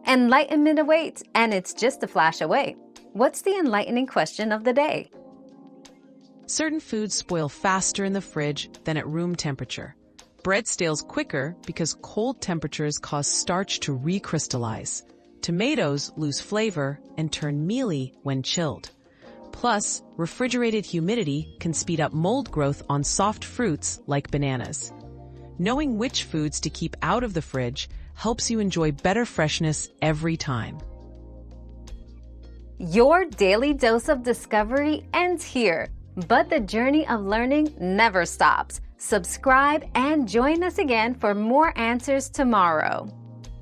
Enlightenment awaits, and it's just a flash away. What's the enlightening question of the day? Certain foods spoil faster in the fridge than at room temperature. Bread stales quicker because cold temperatures cause starch to recrystallize. Tomatoes lose flavor and turn mealy when chilled. Plus, refrigerated humidity can speed up mold growth on soft fruits like bananas. Knowing which foods to keep out of the fridge helps you enjoy better freshness every time. Your daily dose of discovery ends here, but the journey of learning never stops. Subscribe and join us again for more answers tomorrow.